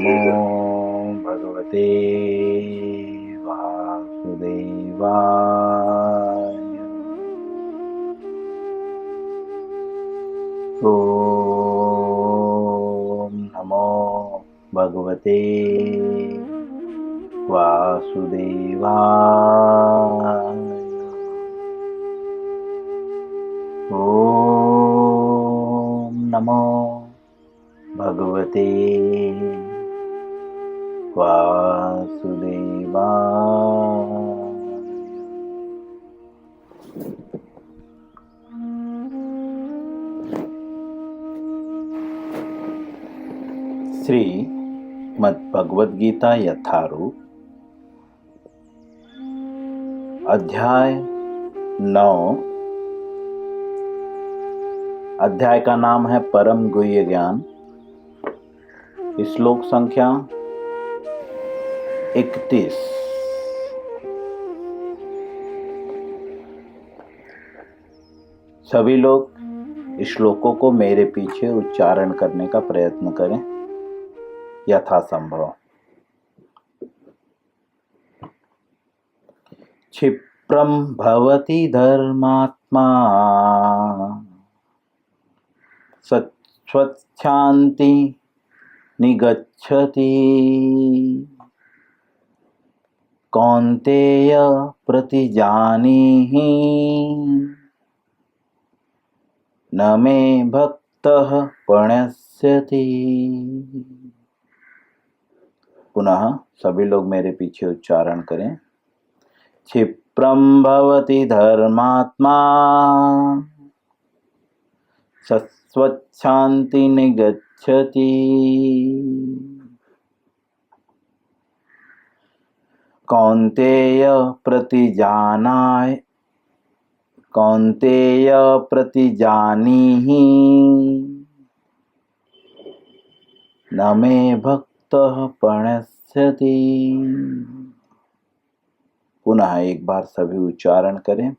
नमो भगवते वासुदेवाय। ओम नमो भगवते वासुदेवाय। ओम नमो भगवते वासुदेवाय। श्रीमद्भगवद गीता यथारूप अध्याय 9। अध्याय का नाम है परम गुह्य ज्ञान। श्लोक संख्या 31। सभी लोग श्लोकों को मेरे पीछे उच्चारण करने का प्रयत्न करें यथासंभव। क्षिप्रं भवति धर्मात्मा सत्स्वच्छान्ति निगच्छति कौन्तेय प्रतिजानीहि न मे भक्तः प्रणश्यति। पुनः सभी लोग मेरे पीछे उच्चारण करें। क्षिप्रं भवति धर्मात्मा सत्स्वच्छान्ति निगच्छति कौन्तेय प्रतिजानीहि न मे भक्तः प्रणश्यति। पुनः एक बार सभी उच्चारण करें।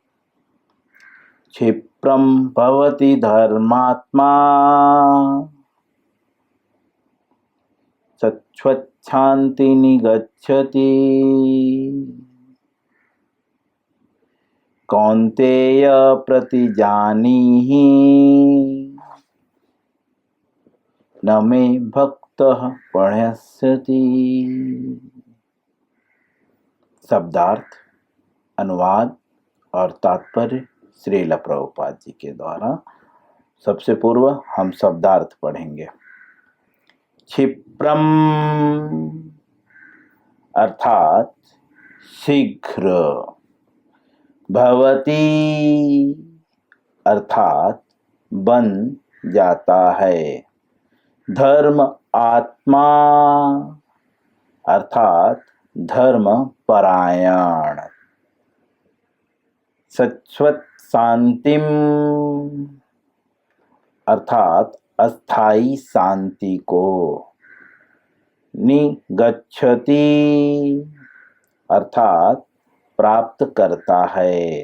क्षिप्रं भवति धर्मात्मा सत्स्वच्छान्ति निगच्छति कौन्तेय प्रतिजानीहि न मे भक्तः प्रणश्यति। शब्दार्थ, अनुवाद और तात्पर्य श्रील प्रभुपाद जी के द्वारा। सबसे पूर्व हम शब्दार्थ पढ़ेंगे। क्षिप्रम अर्थात शीघ्र, भवती अर्थात बन जाता है, धर्म आत्मा अर्थात धर्म परायण, शाश्वत शांतिम अर्थात अस्थाई शांति को, निगच्छति अर्थात प्राप्त करता है,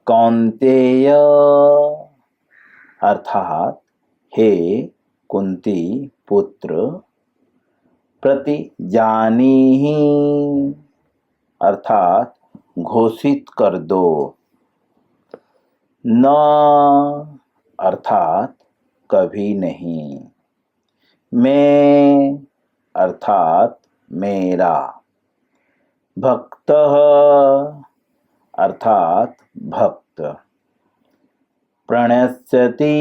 कौन्तेय अर्थात हे कुंती पुत्र, प्रतिजानीहि अर्थात घोषित कर दो, न अर्थात कभी नहीं, मैं अर्थात मेरा, भक्तः अर्थात भक्त, प्रणश्यति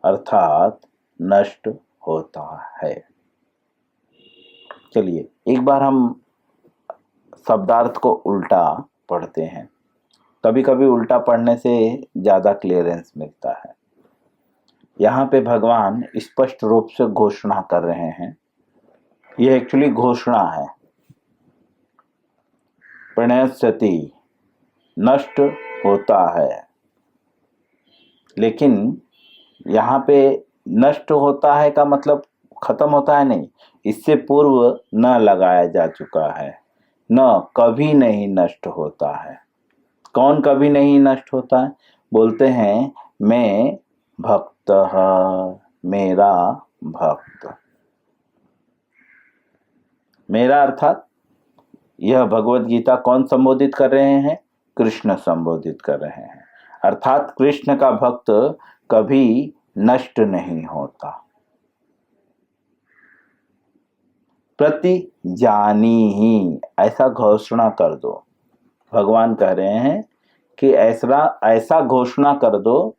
अर्थात नष्ट होता है। चलिए एक बार हम शब्दार्थ को उल्टा पढ़ते हैं। कभी कभी उल्टा पढ़ने से ज़्यादा क्लियरेंस मिलता है। यहाँ पे भगवान स्पष्ट रूप से घोषणा कर रहे हैं। यह एक्चुअली घोषणा है। प्रणश्यति नष्ट होता है, लेकिन यहाँ पे नष्ट होता है का मतलब खत्म होता है नहीं, इससे पूर्व न लगाया जा चुका है। न कभी नहीं नष्ट होता है। कौन कभी नहीं नष्ट होता है? बोलते हैं मैं भक्त, मेरा भक्त। मेरा अर्थात यह भगवत गीता कौन संबोधित कर रहे हैं? कृष्ण संबोधित कर रहे हैं। अर्थात कृष्ण का भक्त कभी नष्ट नहीं होता। प्रति जानी ही, ऐसा घोषणा कर दो। भगवान कह रहे हैं कि ऐसा घोषणा कर दो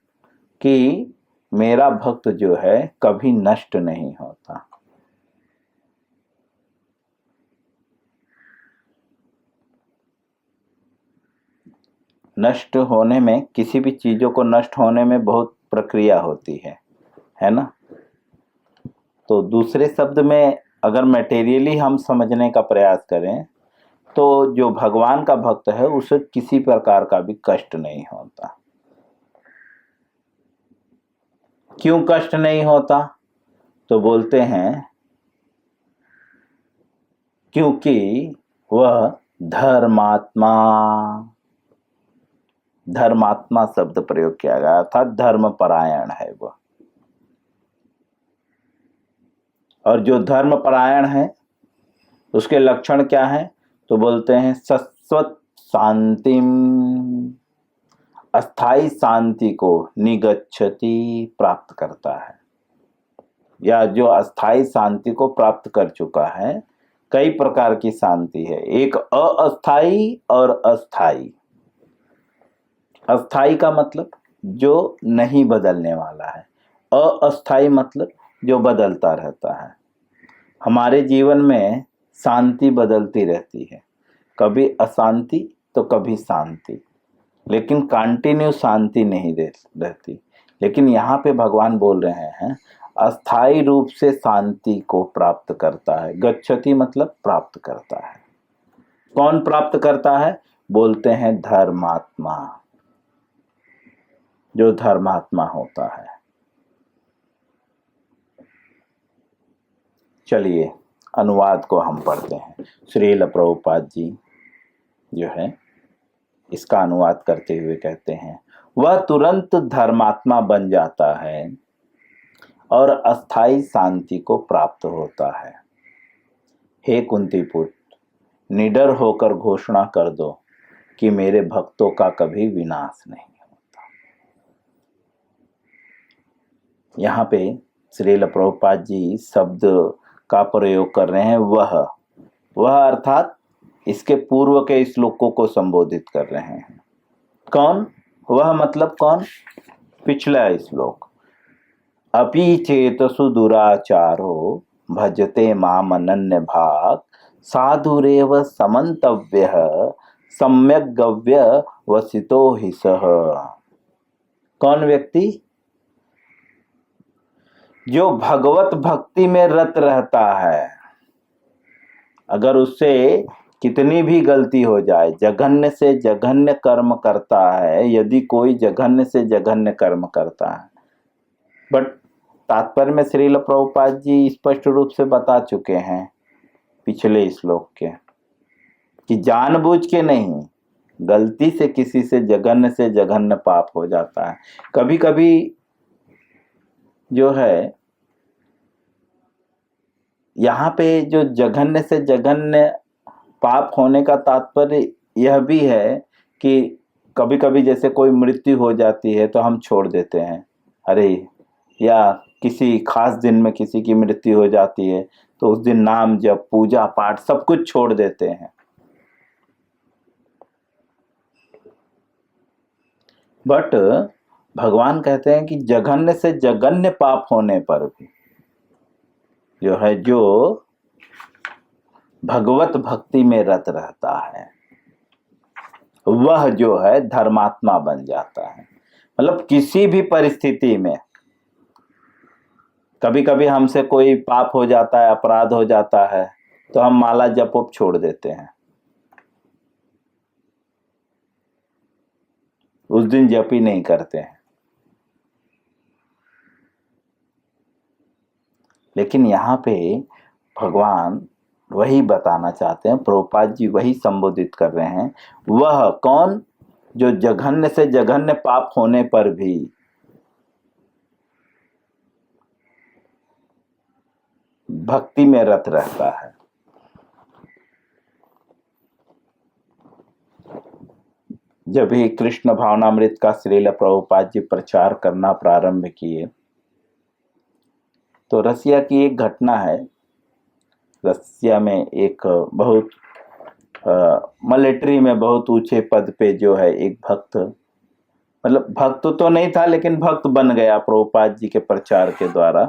कि मेरा भक्त जो है कभी नष्ट नहीं होता। नष्ट होने में, किसी भी चीजों को नष्ट होने में बहुत प्रक्रिया होती है ना। तो दूसरे शब्द में अगर मटेरियली हम समझने का प्रयास करें तो जो भगवान का भक्त है उसे किसी प्रकार का भी कष्ट नहीं होता। क्यों कष्ट नहीं होता? तो बोलते हैं क्योंकि वह धर्मात्मा, धर्मात्मा शब्द प्रयोग किया गया, अर्थात धर्म परायण है वह। और जो धर्म परायण है उसके लक्षण क्या है? तो बोलते हैं शाश्वत शांतिम, अस्थाई शांति को निगच्छति, प्राप्त करता है। या जो अस्थाई शांति को प्राप्त कर चुका है, कई प्रकार की शांति है, एक अस्थाई और अस्थाई। अस्थाई का मतलब जो नहीं बदलने वाला है, अस्थाई मतलब जो बदलता रहता है। हमारे जीवन में शांति बदलती रहती है, कभी अशांति तो कभी शांति, लेकिन कंटिन्यू शांति नहीं रहती। लेकिन यहाँ पे भगवान बोल रहे हैं अस्थाई रूप से शांति को प्राप्त करता है। गच्छति मतलब प्राप्त करता है। कौन प्राप्त करता है? बोलते हैं धर्मात्मा, जो धर्मात्मा होता है। चलिए अनुवाद को हम पढ़ते हैं। श्रील प्रभुपाद जी जो है इसका अनुवाद करते हुए कहते हैं, वह तुरंत धर्मात्मा बन जाता है और अस्थाई शांति को प्राप्त होता है। हे कुंती पुत्र, निडर होकर घोषणा कर दो कि मेरे भक्तों का कभी विनाश नहीं होता। यहाँ पे श्रील प्रभुपाद जी शब्द का प्रयोग कर रहे हैं वह अर्थात इसके पूर्व के श्लोकों को संबोधित कर रहे हैं। कौन? वह मतलब कौन? पिछला श्लोक। अपि चेतसु दुराचारो भजते माम अनन्य भाग साधुरेव समन्तव्यः सम्यक गव्य वसितो हि सः। कौन व्यक्ति? जो भगवत भक्ति में रत रहता है। अगर उससे कितनी भी गलती हो जाए, जघन्य से जघन्य कर्म करता है, यदि कोई जघन्य से जघन्य कर्म करता है, बट तात्पर्य में श्रील प्रभुपाद जी स्पष्ट रूप से बता चुके हैं पिछले श्लोक के कि जानबूझ के नहीं, गलती से किसी से जघन्य पाप हो जाता है। कभी कभी जो है यहाँ पे जो जघन्य से जघन्य पाप होने का तात्पर्य यह भी है कि कभी कभी जैसे कोई मृत्यु हो जाती है तो हम छोड़ देते हैं, अरे, या किसी खास दिन में किसी की मृत्यु हो जाती है तो उस दिन नाम जप पूजा पाठ सब कुछ छोड़ देते हैं। बट भगवान कहते हैं कि जघन्य से जघन्य पाप होने पर भी जो है, जो भगवत भक्ति में रत रहता है, वह जो है धर्मात्मा बन जाता है। मतलब किसी भी परिस्थिति में, कभी कभी हमसे कोई पाप हो जाता है, अपराध हो जाता है तो हम माला जप छोड़ देते हैं, उस दिन जप ही नहीं करते हैं। लेकिन यहाँ पे भगवान वही बताना चाहते हैं, प्रभुपाद जी वही संबोधित कर रहे हैं। वह कौन? जो जघन्य से जघन्य पाप होने पर भी भक्ति में रत रहता है। जब भी कृष्ण भावनामृत का श्रील प्रभुपाद जी प्रचार करना प्रारंभ किए तो रसिया की एक घटना है। रसिया में एक बहुत मिलिट्री में बहुत ऊंचे पद पे जो है एक भक्त, मतलब भक्त तो नहीं था लेकिन भक्त बन गया प्रभुपाद जी के प्रचार के द्वारा।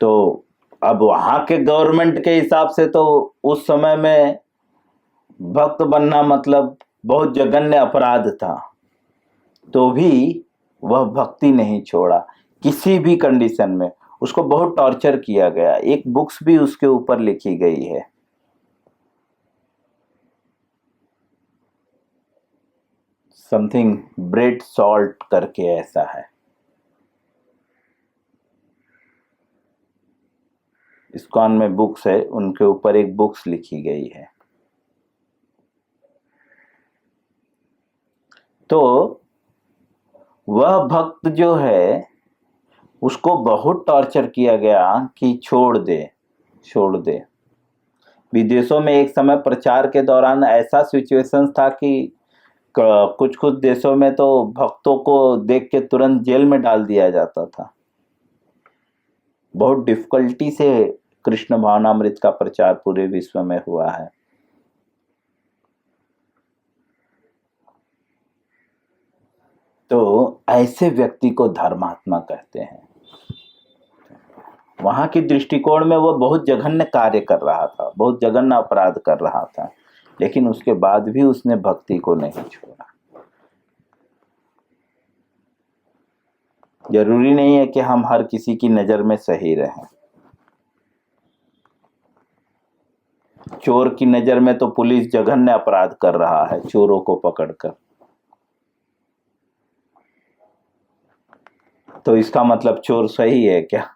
तो अब वहां के गवर्नमेंट के हिसाब से तो उस समय में भक्त बनना मतलब बहुत जघन्य अपराध था, तो भी वह भक्ति नहीं छोड़ा किसी भी कंडीशन में। उसको बहुत टॉर्चर किया गया, एक बुक्स भी उसके ऊपर लिखी गई है। समथिंग ब्रेड सॉल्ट करके ऐसा है। इस्कॉन में बुक्स है, उनके ऊपर एक बुक्स लिखी गई है। तो वह भक्त जो है उसको बहुत टॉर्चर किया गया कि छोड़ दे। विदेशों में एक समय प्रचार के दौरान ऐसा सिचुएशन था कि कुछ कुछ देशों में तो भक्तों को देख के तुरंत जेल में डाल दिया जाता था। बहुत डिफिकल्टी से कृष्ण भावनामृत का प्रचार पूरे विश्व में हुआ है। तो ऐसे व्यक्ति को धर्मात्मा कहते हैं। वहां की दृष्टिकोण में वो बहुत जघन्य कार्य कर रहा था, बहुत जघन्य अपराध कर रहा था, लेकिन उसके बाद भी उसने भक्ति को नहीं छोड़ा। जरूरी नहीं है कि हम हर किसी की नजर में सही रहें। चोर की नजर में तो पुलिस जघन्य अपराध कर रहा है चोरों को पकड़कर, तो इसका मतलब चोर सही है क्या?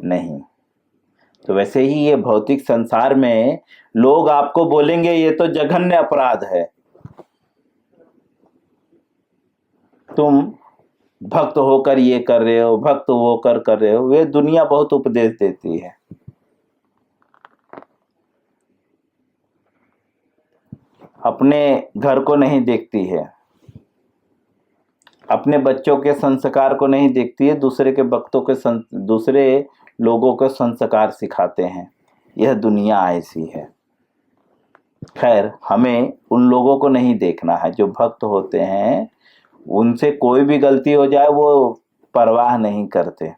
नहीं। तो वैसे ही ये भौतिक संसार में लोग आपको बोलेंगे ये तो जघन्य अपराध है, तुम भक्त होकर ये कर रहे हो, भक्त होकर कर रहे हो। वे दुनिया बहुत उपदेश देती है। अपने घर को नहीं देखती है, अपने बच्चों के संस्कार को नहीं देखती है, दूसरे के भक्तों के दूसरे लोगों को संस्कार सिखाते हैं। यह दुनिया ऐसी है। खैर, हमें उन लोगों को नहीं देखना है जो भक्त होते हैं। उनसे कोई भी गलती हो जाए वो परवाह नहीं करते,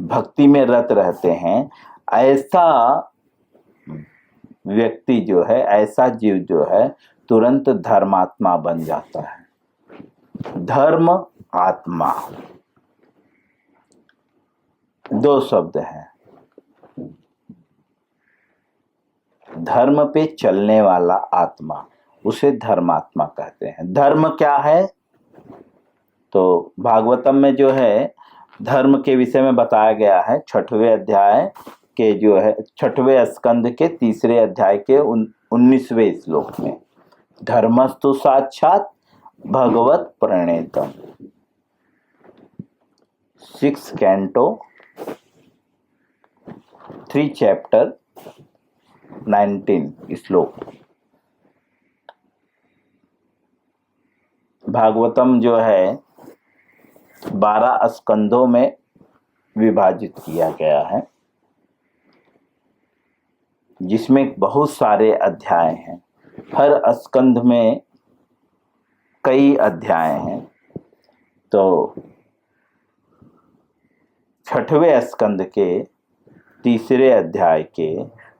भक्ति में रत रहते हैं। ऐसा व्यक्ति जो है, ऐसा जीव जो है, तुरंत धर्मात्मा बन जाता है। धर्म आत्मा दो शब्द हैं। धर्म पे चलने वाला आत्मा, उसे धर्मात्मा कहते हैं। धर्म क्या है? तो भागवतम में जो है धर्म के विषय में बताया गया है। 6वें अध्याय के जो है 6वें स्कंद के 3रे अध्याय के 19वें श्लोक में, धर्मस्तु साक्षात भगवत प्रणेतम। 6 कैंटो 3 चैप्टर 19 श्लोक। भागवतम जो है 12 स्कंदों में विभाजित किया गया है, जिसमें बहुत सारे अध्याय हैं। हर स्कंद में कई अध्याय हैं। तो 6वें स्कंद के 3रे अध्याय के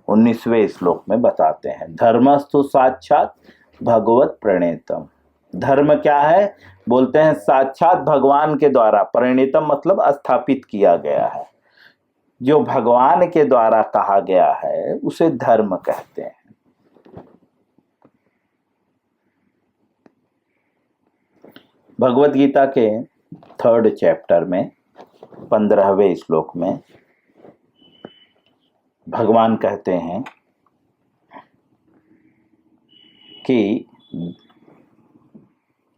19वें श्लोक में बताते हैं, धर्मस्तु साक्षात भगवत प्रणेतम। धर्म क्या है? बोलते हैं साक्षात भगवान के द्वारा, प्रणेतम मतलब स्थापित किया गया है। जो भगवान के द्वारा कहा गया है उसे धर्म कहते हैं। भगवत गीता के 3rd चैप्टर में 15वें श्लोक में भगवान कहते हैं कि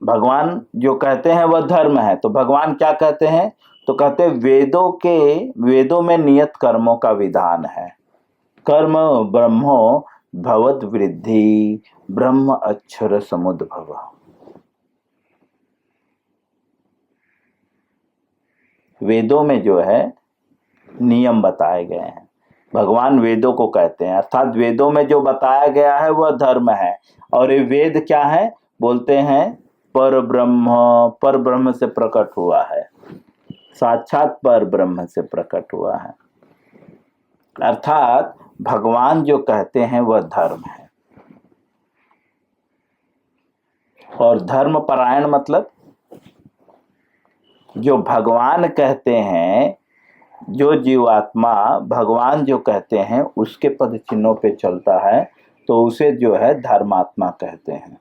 भगवान जो कहते हैं वह धर्म है। तो भगवान क्या कहते हैं? तो कहते वेदों में नियत कर्मों का विधान है। कर्म ब्रह्मो भवद वृद्धि ब्रह्म अक्षर समुद्भव। वेदों में जो है नियम बताए गए हैं, भगवान वेदों को कहते हैं, अर्थात वेदों में जो बताया गया है वह धर्म है। और ये वेद क्या है? बोलते हैं पर ब्रह्म से प्रकट हुआ है, साक्षात पर ब्रह्म से प्रकट हुआ है। अर्थात भगवान जो कहते हैं वह धर्म है। और धर्म परायण मतलब जो भगवान कहते हैं, जो जीवात्मा भगवान जो कहते हैं उसके पद चिन्हों पे चलता है तो उसे जो है धर्मात्मा कहते हैं।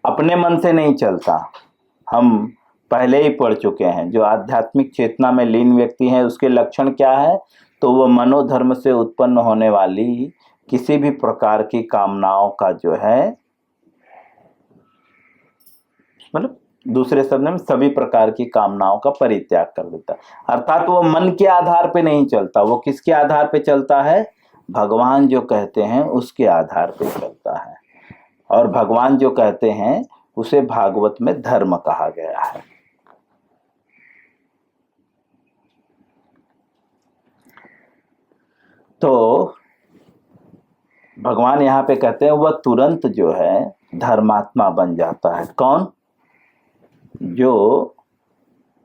अपने मन से नहीं चलता, हम पहले ही पढ़ चुके हैं। जो आध्यात्मिक चेतना में लीन व्यक्ति है उसके लक्षण क्या है? तो वह मनोधर्म से उत्पन्न होने वाली किसी भी प्रकार की कामनाओं का जो है, मतलब दूसरे शब्द में सभी प्रकार की कामनाओं का परित्याग कर देता है। अर्थात वो मन के आधार पे नहीं चलता, वो किसके आधार पे चलता है? भगवान जो कहते हैं उसके आधार पे चलता है। और भगवान जो कहते हैं उसे भागवत में धर्म कहा गया है। तो भगवान यहाँ पे कहते हैं वह तुरंत जो है धर्मात्मा बन जाता है। कौन? जो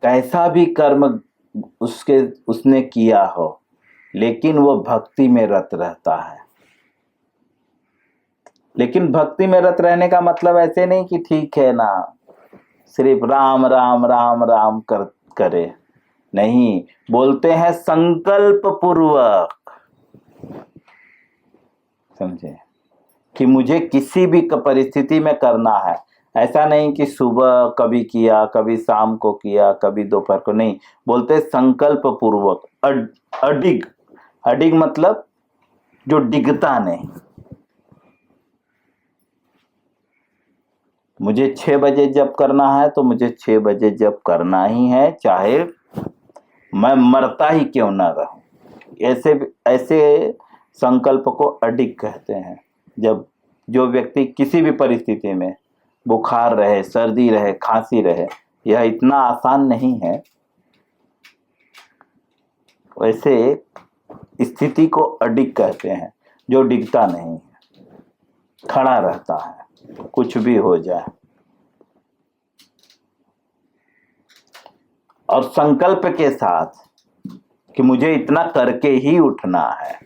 कैसा भी कर्म उसने किया हो लेकिन वो भक्ति में रत रहता है। लेकिन भक्ति में रत रहने का मतलब ऐसे नहीं कि ठीक है ना सिर्फ राम राम राम राम करे, नहीं, बोलते हैं संकल्प पूर्वक। समझे कि मुझे किसी भी परिस्थिति में करना है। ऐसा नहीं कि सुबह कभी किया, कभी शाम को किया, कभी दोपहर को, नहीं, बोलते संकल्प पूर्वक। अडिग मतलब जो डिगता नहीं। मुझे 6 बजे जब करना है तो मुझे 6 बजे जब करना ही है, चाहे मैं मरता ही क्यों ना रहूं। ऐसे संकल्प को अडिग कहते हैं। जब जो व्यक्ति किसी भी परिस्थिति में, बुखार रहे, सर्दी रहे, खांसी रहे, यह इतना आसान नहीं है, वैसे स्थिति को अडिग कहते हैं, जो डिगता नहीं है, खड़ा रहता है कुछ भी हो जाए। और संकल्प के साथ कि मुझे इतना करके ही उठना है।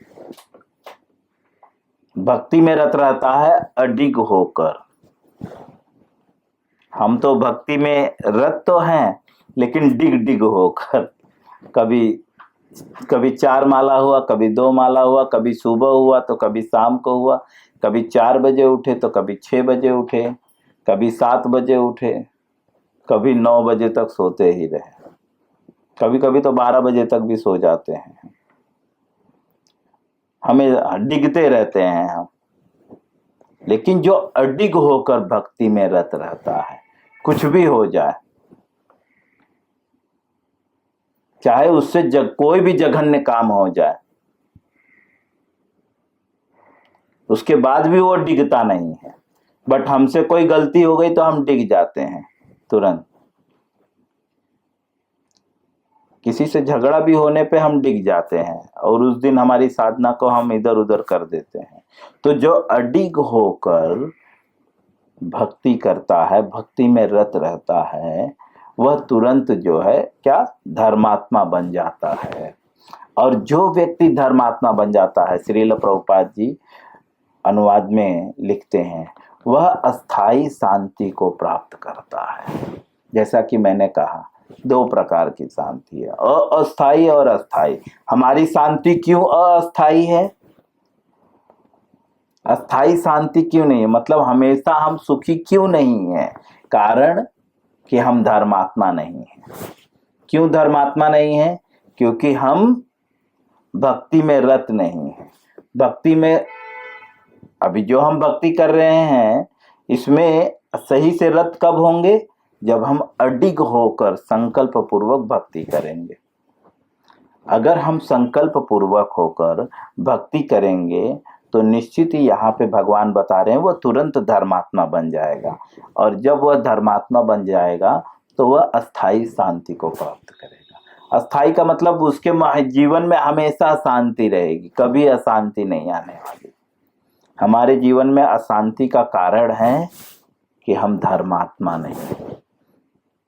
भक्ति में रत रहता है अडिग होकर। हम तो भक्ति में रत तो हैं लेकिन डिग होकर। कभी 4 माला हुआ, कभी 2 माला हुआ, कभी सुबह हुआ तो कभी शाम को हुआ, कभी 4 बजे उठे तो कभी 6 बजे उठे, कभी 7 बजे उठे, कभी 9 बजे तक सोते ही रहे, कभी कभी तो 12 बजे तक भी सो जाते हैं। हमें डिगते रहते हैं हम। लेकिन जो अडिग होकर भक्ति में रत रहता है, कुछ भी हो जाए, चाहे उससे कोई भी जघन्य काम हो जाए, उसके बाद भी वो डिगता नहीं है। बट हमसे कोई गलती हो गई तो हम डिग जाते हैं तुरंत। किसी से झगड़ा भी होने पे हम डिग जाते हैं और उस दिन हमारी साधना को हम इधर उधर कर देते हैं। तो जो अडिग होकर भक्ति करता है, भक्ति में रत रहता है, वह तुरंत जो है क्या, धर्मात्मा बन जाता है। और जो व्यक्ति धर्मात्मा बन जाता है, श्रील प्रभुपाद जी अनुवाद में लिखते हैं, वह अस्थाई शांति को प्राप्त करता है। जैसा कि मैंने कहा 2 प्रकार की शांति है, अस्थाई और अस्थाई। हमारी शांति क्यों अस्थाई है? अस्थाई शांति क्यों नहीं है? मतलब हमेशा हम सुखी क्यों नहीं है? कारण कि हम धर्मात्मा नहीं है। क्यों धर्मात्मा नहीं है? क्योंकि हम भक्ति में रत नहीं है। भक्ति में अभी जो हम भक्ति कर रहे हैं, इसमें सही से रत कब होंगे? जब हम अडिग होकर संकल्प पूर्वक भक्ति करेंगे। अगर हम संकल्प पूर्वक होकर भक्ति करेंगे तो निश्चित ही यहाँ पे भगवान बता रहे हैं वो तुरंत धर्मात्मा बन जाएगा, और जब वह धर्मात्मा बन जाएगा तो वह अस्थाई शांति को प्राप्त करेगा। अस्थाई का मतलब उसके जीवन में हमेशा शांति रहेगी, कभी अशांति नहीं आने वाली। हमारे जीवन में अशांति का कारण है कि हम धर्मात्मा नहीं,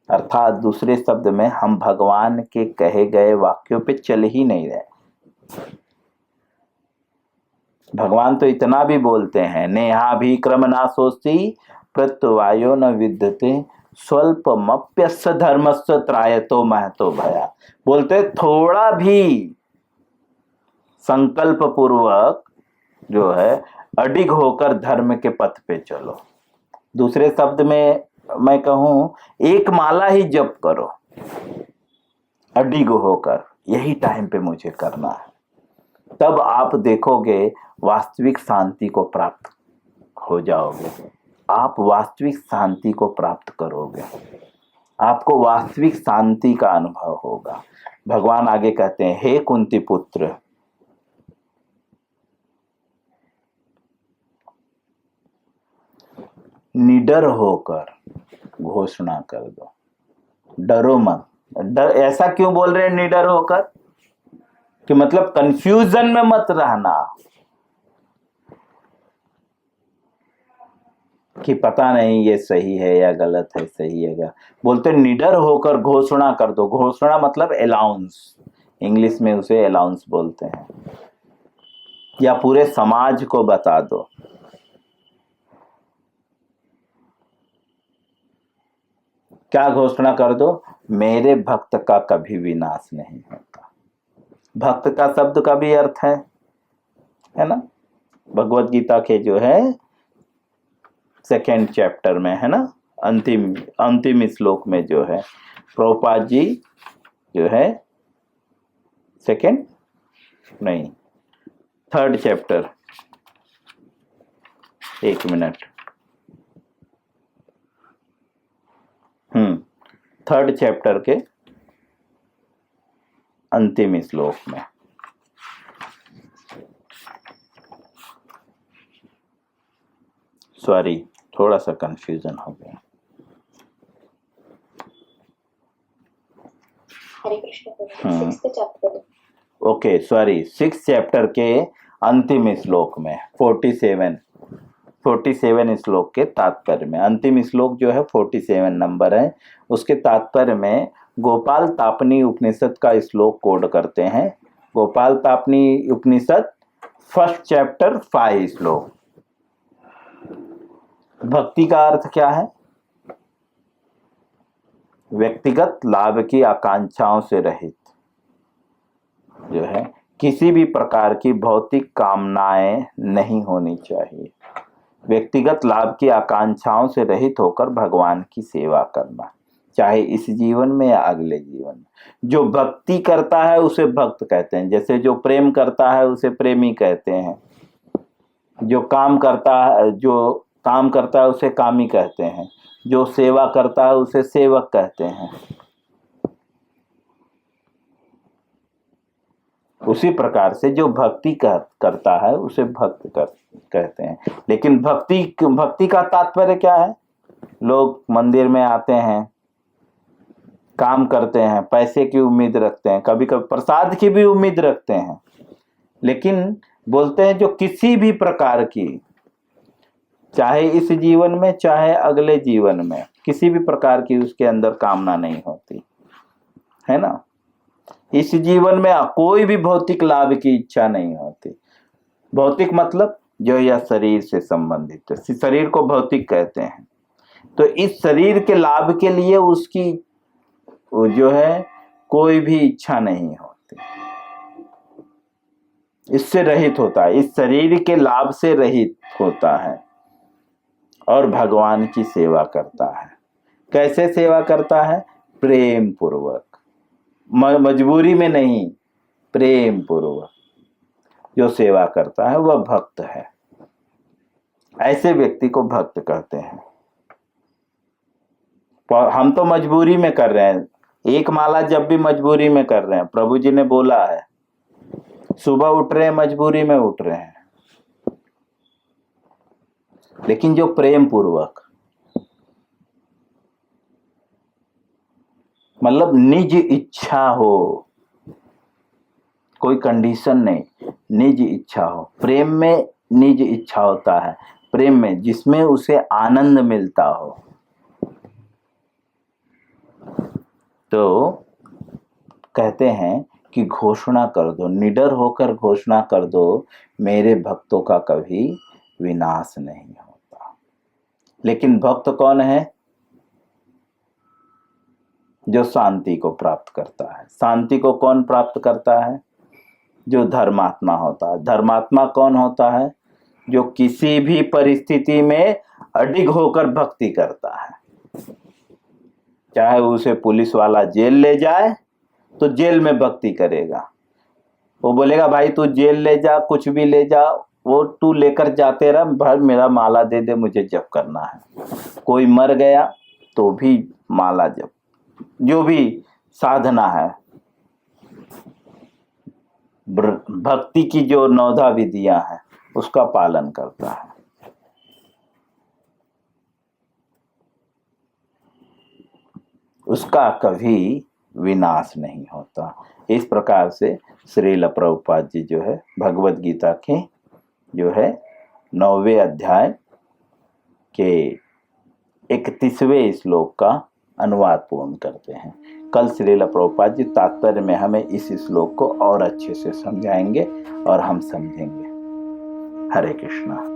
अर्थात दूसरे शब्द में हम भगवान के कहे गए वाक्यों पे चल ही नहीं रहे। भगवान तो इतना भी बोलते हैं, नेहा भी क्रम नाशोस्ति प्रत्यवायो न विद्यते स्वल्पमप्यस्य धर्मस्य त्रायतो महतो भया। बोलते थोड़ा भी संकल्प पूर्वक जो है अडिग होकर धर्म के पथ पे चलो। दूसरे शब्द में मैं कहूं, एक माला ही जप करो अडिग होकर, यही टाइम पे मुझे करना है, तब आप देखोगे वास्तविक शांति को प्राप्त हो जाओगे। आप वास्तविक शांति को प्राप्त करोगे, आपको वास्तविक शांति का अनुभव होगा। भगवान आगे कहते हैं, हे कुंती पुत्र, निडर होकर घोषणा कर दो, डरो मत। डर ऐसा क्यों बोल रहे हैं निडर होकर? कि मतलब कंफ्यूजन में मत रहना कि पता नहीं ये सही है या गलत है, सही है क्या। बोलते निडर होकर घोषणा कर दो। घोषणा मतलब अलाउंस, इंग्लिश में उसे अलाउंस बोलते हैं, या पूरे समाज को बता दो। क्या घोषणा कर दो? मेरे भक्त का कभी विनाश नहीं होता। भक्त का शब्द का भी अर्थ है ना, भगवत गीता के जो है 2nd चैप्टर में है ना, अंतिम श्लोक में जो है प्रभुपाद जी जो है 3rd chapter, 1 minute, 3rd chapter के अंतिम श्लोक में सॉरी थोड़ा सा कंफ्यूजन हो गया। Hare Krishna. 6th chapter, okay sorry, 6th chapter के अंतिम श्लोक में 47 श्लोक के तात्पर्य में, अंतिम श्लोक जो है 47 नंबर है, उसके तात्पर्य में गोपाल तापनी उपनिषद का श्लोक कोड करते हैं। गोपाल तापनी उपनिषद 1st चैप्टर 5 श्लोक। भक्ति का अर्थ क्या है? व्यक्तिगत लाभ की आकांक्षाओं से रहित जो है, किसी भी प्रकार की भौतिक कामनाएं नहीं होनी चाहिए। व्यक्तिगत लाभ की आकांक्षाओं से रहित होकर भगवान की सेवा करना, चाहे इस जीवन में या अगले जीवन में। जो भक्ति करता है उसे भक्त कहते हैं, जैसे जो प्रेम करता है उसे प्रेमी कहते हैं, जो काम करता है उसे कामी कहते हैं, जो सेवा करता है उसे सेवक कहते हैं। उसी प्रकार से जो भक्ति करता है उसे भक्त कहते हैं। लेकिन भक्ति का तात्पर्य क्या है? लोग मंदिर में आते हैं, काम करते हैं, पैसे की उम्मीद रखते हैं, कभी कभी प्रसाद की भी उम्मीद रखते हैं, लेकिन बोलते हैं जो किसी भी प्रकार की, चाहे इस जीवन में चाहे अगले जीवन में, किसी भी प्रकार की उसके अंदर कामना नहीं होती है ना। इस जीवन में कोई भी भौतिक लाभ की इच्छा नहीं होती। भौतिक मतलब जो यह शरीर से संबंधित है, शरीर को भौतिक कहते हैं। तो इस शरीर के लाभ के लिए उसकी जो है कोई भी इच्छा नहीं होती, इससे रहित होता है, इस शरीर के लाभ से रहित होता है और भगवान की सेवा करता है। कैसे सेवा करता है? प्रेम पूर्वक, मजबूरी में नहीं, प्रेम पूर्वक जो सेवा करता है वह भक्त है। ऐसे व्यक्ति को भक्त कहते हैं। हम तो मजबूरी में कर रहे हैं, एक माला जब भी मजबूरी में कर रहे हैं। प्रभु जी ने बोला है, सुबह उठ रहे हैं मजबूरी में उठ रहे हैं। लेकिन जो प्रेम पूर्वक, मतलब निज इच्छा हो, कोई कंडीशन नहीं, निज इच्छा हो। प्रेम में निज इच्छा होता है, प्रेम में जिसमें उसे आनंद मिलता हो। तो कहते हैं कि घोषणा कर दो, निडर होकर घोषणा कर दो, मेरे भक्तों का कभी विनाश नहीं होता। लेकिन भक्त कौन है? जो शांति को प्राप्त करता है। शांति को कौन प्राप्त करता है? जो धर्मात्मा होता है। धर्मात्मा कौन होता है? जो किसी भी परिस्थिति में अडिग होकर भक्ति करता है। चाहे उसे पुलिस वाला जेल ले जाए तो जेल में भक्ति करेगा। वो बोलेगा भाई तू जेल ले जा, कुछ भी ले जा, वो तू लेकर जाते रह, भाई मेरा माला दे दे, मुझे जप करना है। कोई मर गया तो भी माला जप, जो भी साधना है, भक्ति की जो 9 विधियां हैं उसका पालन करता है। उसका कभी विनाश नहीं होता। इस प्रकार से श्रील प्रभुपाद जी जो है भगवत गीता के जो है 9वें अध्याय के 31वें श्लोक का अनुवाद पूर्ण करते हैं। कल श्रील प्रभुपाद जी तात्पर्य में हमें इस श्लोक को और अच्छे से समझाएंगे और हम समझेंगे। हरे कृष्णा।